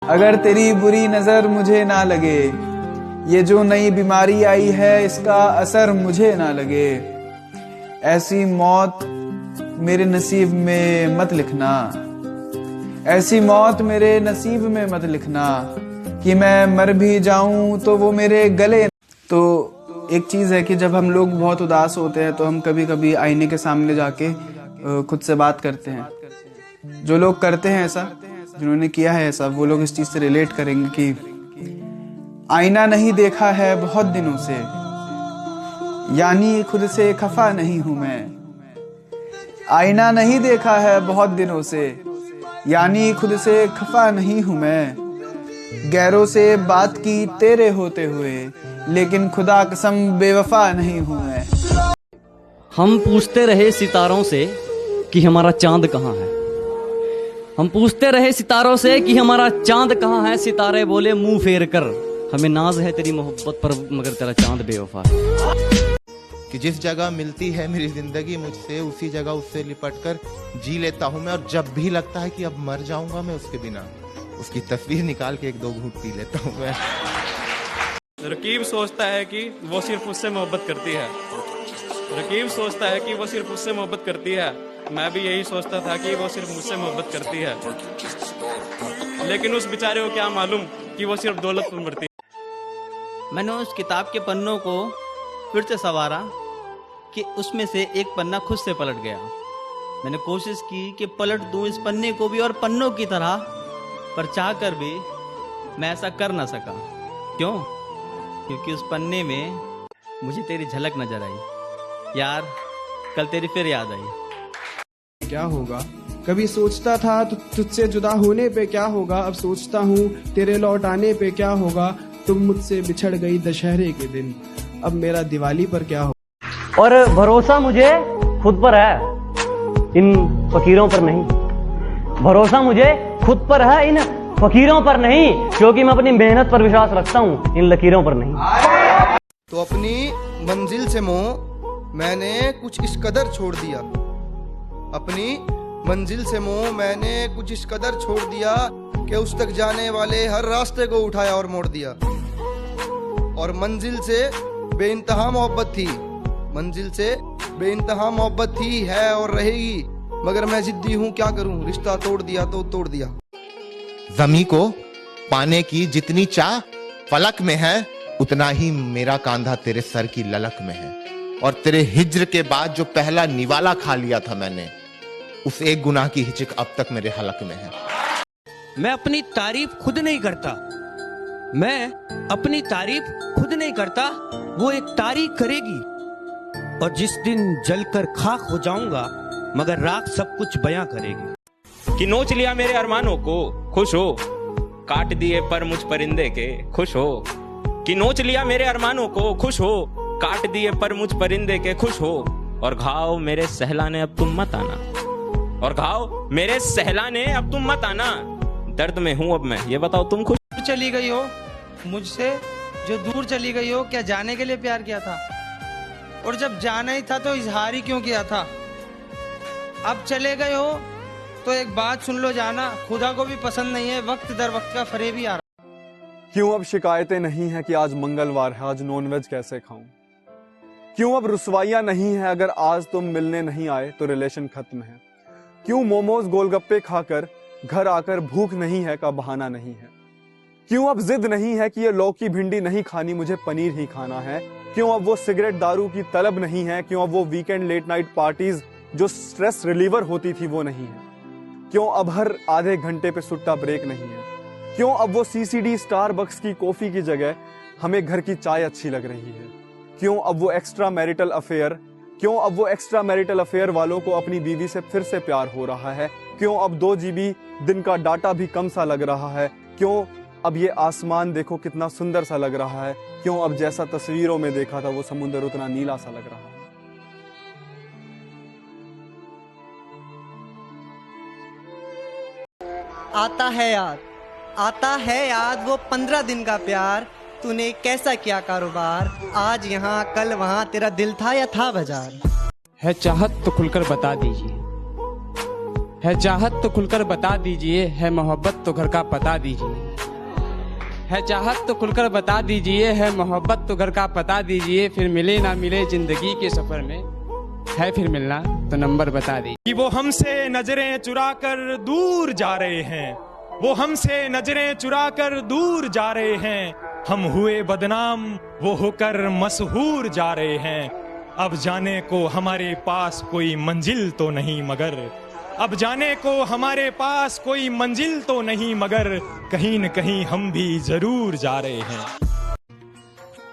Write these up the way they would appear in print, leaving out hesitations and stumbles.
अगर तेरी बुरी नजर मुझे ना लगे, ये जो नई बीमारी आई है इसका असर मुझे ना लगे, ऐसी मौत मेरे नसीब में मत लिखना, ऐसी मौत मेरे नसीब में मत लिखना कि मैं मर भी जाऊं तो वो मेरे गले। तो एक चीज़ है कि जब हम लोग बहुत उदास होते हैं तो हम कभी कभी आईने के सामने जाके खुद से बात करते हैं। जो लोग करते हैं ऐसा, जिन्होंने किया है ऐसा, वो लोग इस चीज़ से रिलेट करेंगे कि आईना नहीं देखा है बहुत दिनों से, यानी खुद से खफा नहीं हूं मैं। आईना नहीं देखा है बहुत दिनों से, यानी खुद से खफा नहीं हूं मैं। गैरों से बात की तेरे होते हुए, लेकिन खुदा कसम बेवफा नहीं हूं मैं। हम पूछते रहे सितारों से कि हमारा चांद कहाँ है, हम पूछते रहे सितारों से कि हमारा चांद कहाँ है। सितारे बोले मुंह फेर कर, हमें नाज है तेरी मोहब्बत पर मगर तेरा चांद बेवफा है। कि जिस जगह मिलती है मेरी जिंदगी मुझसे, उसी जगह उससे लिपट कर जी लेता हूँ मैं। और जब भी लगता है कि अब मर जाऊंगा मैं उसके बिना, उसकी तस्वीर निकाल के एक दो घूंट पी लेता हूँ मैं। रकीब सोचता है कि वो सिर्फ उससे मोहब्बत करती है, रकीब सोचता है कि वो सिर्फ उससे मोहब्बत करती है। मैं भी यही सोचता था कि वो सिर्फ मुझसे मोहब्बत करती है, लेकिन उस बेचारे को क्या मालूम कि वो सिर्फ दौलत पर मरती है। मैंने उस किताब के पन्नों को फिर से संवारा कि उसमें से एक पन्ना खुद से पलट गया। मैंने कोशिश की कि पलट दूं इस पन्ने को भी और पन्नों की तरह, पर चाहकर भी मैं ऐसा कर ना सका। क्यों? क्योंकि उस पन्ने में मुझे तेरी झलक नजर आई। यार कल तेरी फिर याद आई। क्या होगा, कभी सोचता था तुझसे जुदा होने पे क्या होगा, अब सोचता हूँ तेरे लौट आने पे क्या होगा। तुम मुझसे बिछड़ गई दशहरे के दिन, अब मेरा दिवाली पर क्या होगा। और भरोसा मुझे खुद पर है, इन फकीरों पर नहीं। भरोसा मुझे खुद पर है, इन फकीरों पर नहीं, क्योंकि मैं अपनी मेहनत पर विश्वास रखता हूँ, इन लकीरों पर नहीं। तो अपनी मंजिल से मोह मैंने कुछ इस कदर छोड़ दिया, अपनी मंजिल से मोह मैंने कुछ इस कदर छोड़ दिया कि उस तक जाने वाले हर रास्ते को उठाया और मोड़ दिया। और मंजिल से बेइंतहा मोहब्बत थी, मंजिल से बेइंतहा मोहब्बत थी, है और रहेगी, मगर मैं जिद्दी हूँ, क्या करूँ, रिश्ता तोड़ दिया तो तोड़ दिया। जमी को पाने की जितनी चाह फलक में है, उतना ही मेरा कांधा तेरे सर की ललक में है। और तेरे हिज्र के बाद जो पहला निवाला खा लिया था मैंने, उस एक गुनाह की हिचक अब तक मेरे हलक में है। मैं अपनी तारीफ खुद नहीं करता, मैं अपनी तारीफ खुद नहीं करता, वो एक तारीफ करेगी। और जिस दिन जलकर खाक हो जाऊंगा, मगर राख सब कुछ बयां करेगी। कि नोच लिया मेरे अरमानों को, खुश हो, काट दिए पर मुझ परिंदे के, खुश हो। कि नोच लिया मेरे अरमानों को, खुश हो, काट दिए पर मुझ परिंदे के, खुश हो। और घाव मेरे सहलाने अब तुम मत आना, और घाव मेरे सहलाने अब तुम मत आना। दर्द में हूं अब मैं, ये बताओ तुम खुश? चली गई हो मुझसे, जो दूर चली गई हो, क्या जाने के लिए प्यार किया था? और जब जाना ही था तो इजहार ही क्यों किया था? अब चले गए हो तो एक बात सुन लो जाना, खुदा को भी पसंद नहीं है वक्त दर वक्त का फरेब ही आ रहा। क्यों अब शिकायतें नहीं है कि आज मंगलवार है, आज नॉनवेज कैसे खाऊं? क्यों अब रुसवाइयां नहीं है अगर आज तुम मिलने नहीं आए तो रिलेशन खत्म है? क्यों मोमोज गोलगप्पे खाकर घर आकर भूख नहीं है का बहाना नहीं है? क्यों अब जिद नहीं है कि ये लौकी भिंडी नहीं खानी, मुझे पनीर ही खाना है? क्यों अब वो सिगरेट दारू की तलब नहीं है? क्यों अब वो वीकेंड लेट नाइट पार्टीज जो स्ट्रेस रिलीवर होती थी वो नहीं है? क्यों अब हर आधे घंटे पे सुट्टा ब्रेक नहीं है? क्यों अब वो सीसीडी स्टारबक्स की कॉफी की जगह हमें घर की चाय अच्छी लग रही है? क्यों अब वो एक्स्ट्रा मैरिटल अफेयर, क्यों अब वो एक्स्ट्रा मैरिटल अफेयर वालों को अपनी बीवी से फिर से प्यार हो रहा है? क्यों अब 2 GB दिन का डाटा भी कम सा लग रहा है? क्यों अब ये आसमान देखो कितना सुंदर सा लग रहा है? क्यों अब जैसा तस्वीरों में देखा था वो समुद्र उतना नीला सा लग रहा है? आता है याद, आता है याद वो 15 दिन का प्यार, तूने कैसा किया कारोबार, आज यहाँ कल वहाँ, तेरा दिल था या था बाजार। है चाहत तो खुलकर बता दीजिए, है चाहत तो खुलकर बता दीजिए, है मोहब्बत तो घर का पता दीजिए। है चाहत तो खुलकर बता दीजिए, है मोहब्बत तो घर का पता दीजिए, फिर मिले ना मिले जिंदगी के सफर में, है फिर मिलना तो नंबर बता दीजिए। कि वो हमसे नजरें चुरा कर दूर जा रहे हैं, वो हमसे नजरें चुरा कर दूर जा रहे हैं, हम हुए बदनाम वो होकर मशहूर जा रहे हैं। अब जाने को हमारे पास कोई मंजिल तो नहीं मगर, अब जाने को हमारे पास कोई मंजिल तो नहीं मगर, कहीं न कहीं हम भी जरूर जा रहे हैं।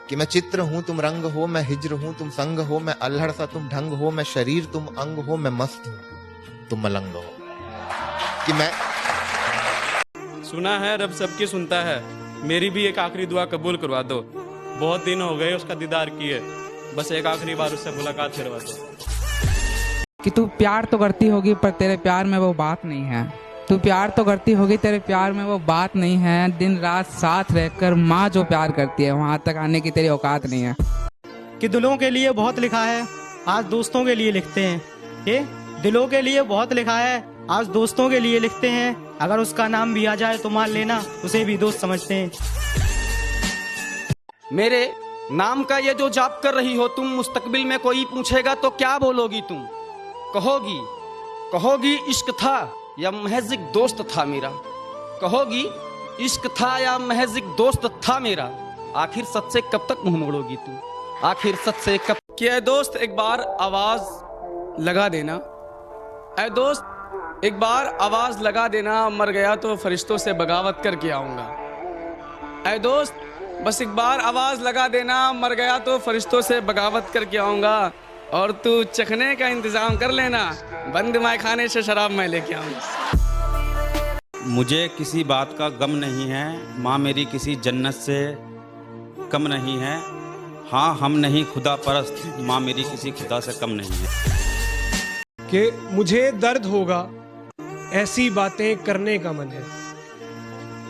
कि मैं चित्र हूं तुम रंग हो, मैं हिज्र हूं तुम संग हो, मैं अल्हड़ सा तुम ढंग हो, मैं शरीर तुम अंग हो, मैं मस्त हूं तुम मलंग हो। कि मैं सुना है रब सबकी सुनता है, मेरी भी एक आखिरी दुआ कबूल करवा दो, बहुत दिन हो गए उसका दीदार किए, बस एक आखिरी बार उससे मुलाकात करवा दो। कि तू प्यार तो करती होगी पर तेरे प्यार में वो बात नहीं है, तू प्यार तो करती होगी तेरे प्यार में वो बात नहीं है, दिन रात साथ रहकर माँ जो प्यार करती है वहाँ तक आने की तेरी औकात नहीं है। कि दिलों के लिए बहुत लिखा है, आज दोस्तों के लिए लिखते हैं, ये दिलों के लिए बहुत लिखा है, आज दोस्तों के लिए लिखते हैं, अगर उसका नाम भी आ जाए तो मान लेना उसे भी दोस्त समझते हैं। मेरे नाम का ये जो जाप कर रही हो तुम, मुस्तकबिल में कोई पूछेगा तो क्या बोलोगी तुम? कहोगी इश्क था या महज एक दोस्त था मेरा, कहोगी इश्क था या महज एक दोस्त था मेरा, आखिर सच से कब तक मुंह मोड़ोगी तुम, आखिर सच से कब? कि ऐ दोस्त एक बार आवाज लगा देना, ऐ दोस्त एक बार आवाज लगा देना, मर गया तो फरिश्तों से बगावत करके आऊंगा। ऐ दोस्त बस एक बार आवाज लगा देना, मर गया तो फरिश्तों से बगावत करके आऊंगा, और तू चखने का इंतजाम कर लेना, बंद माय खाने से शराब मैं लेके आऊंगा। मुझे किसी बात का गम नहीं है, माँ मेरी किसी जन्नत से कम नहीं है, हाँ हम नहीं खुदा परस्त, माँ मेरी किसी खुदा से कम नहीं है। कि मुझे दर्द होगा ऐसी बातें करने का मन है,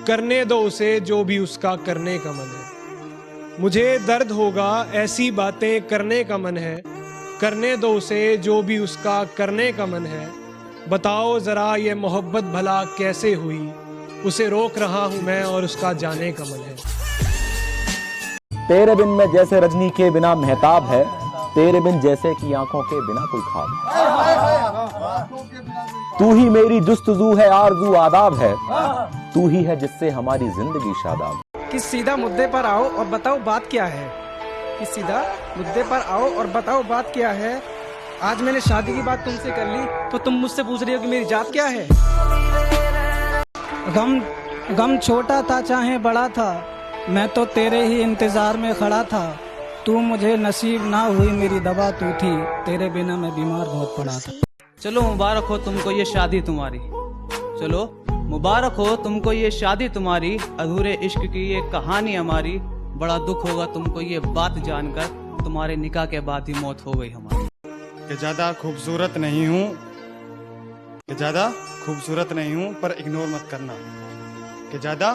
करने दो उसे जो भी उसका करने का मन है। मुझे दर्द होगा ऐसी बातें करने का मन है, करने दो उसे जो भी उसका करने का मन है। बताओ जरा ये मोहब्बत भला कैसे हुई, उसे रोक रहा हूं मैं और उसका जाने का मन है। तेरे बिन में जैसे रजनी के बिना महताब है, तेरे बिन जैसे की आंखों के बिना कोई ख्वाब। तू ही मेरी जुस्तजू है, आरजू आदाब है, तू ही है जिससे हमारी जिंदगी शादाब। कि सीधा मुद्दे पर आओ और बताओ बात क्या है, कि सीधा मुद्दे पर आओ और बताओ बात क्या है। आज मैंने शादी की बात तुमसे कर ली तो तुम मुझसे पूछ रही हो कि मेरी जात क्या है। गम छोटा था चाहे बड़ा था, मैं तो तेरे ही इंतजार में खड़ा था, तू मुझे नसीब ना हुई मेरी दवा तू थी, तेरे बिना मैं बीमार बहुत पड़ा था। चलो मुबारक हो तुमको ये शादी तुम्हारी, चलो मुबारक हो तुमको ये शादी तुम्हारी, अधूरे इश्क की ये कहानी हमारी, बड़ा दुख होगा तुमको ये बात जानकर, तुम्हारे निकाह के बाद ही मौत हो गई हमारी। कि ज्यादा खूबसूरत नहीं हूँ, कि ज्यादा खूबसूरत नहीं हूँ पर इग्नोर मत करना, कि ज्यादा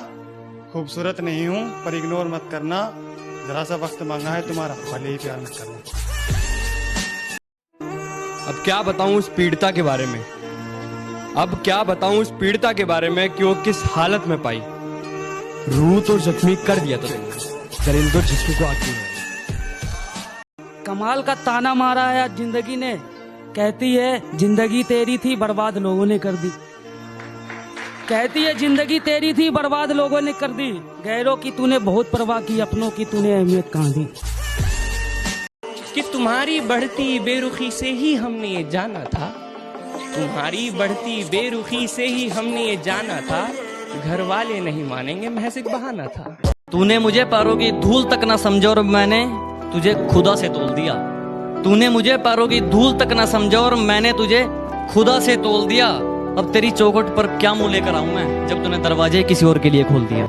खूबसूरत नहीं हूँ पर इग्नोर मत करना, जरा सा वक्त मांगा है तुम्हारा, भले ही प्यार मत करना। अब क्या बताऊं उस पीड़िता के बारे में, अब क्या बताऊं उस पीड़िता के बारे में कि वो किस हालत में पाई। रूह तो जख्मी कर दिया था तुमने, दरिंदो जिस्म को आती है। कमाल का ताना मारा है जिंदगी ने, कहती है जिंदगी तेरी थी बर्बाद लोगों ने कर दी, कहती है जिंदगी तेरी थी बर्बाद लोगों ने कर दी, गैरों की तूने बहुत परवाह की, अपनों की तूने अहमियत कहाँ दी। कि तुम्हारी बढ़ती बेरुखी से ही हमने ये जाना था, तुम्हारी बढ़ती बेरुखी से ही हमने ये जाना था, घर वाले नहीं मानेंगे महज एक बहाना था। तूने मुझे पैरों की धूल तक ना समझा और मैंने तुझे खुदा से तोल दिया, तूने मुझे पैरों की धूल तक ना समझा और मैंने तुझे खुदा से तोल दिया। अब तेरी चौखट पर क्या मुंह लेकर आऊं मैं, जब तूने दरवाजे किसी और के लिए खोल दिया।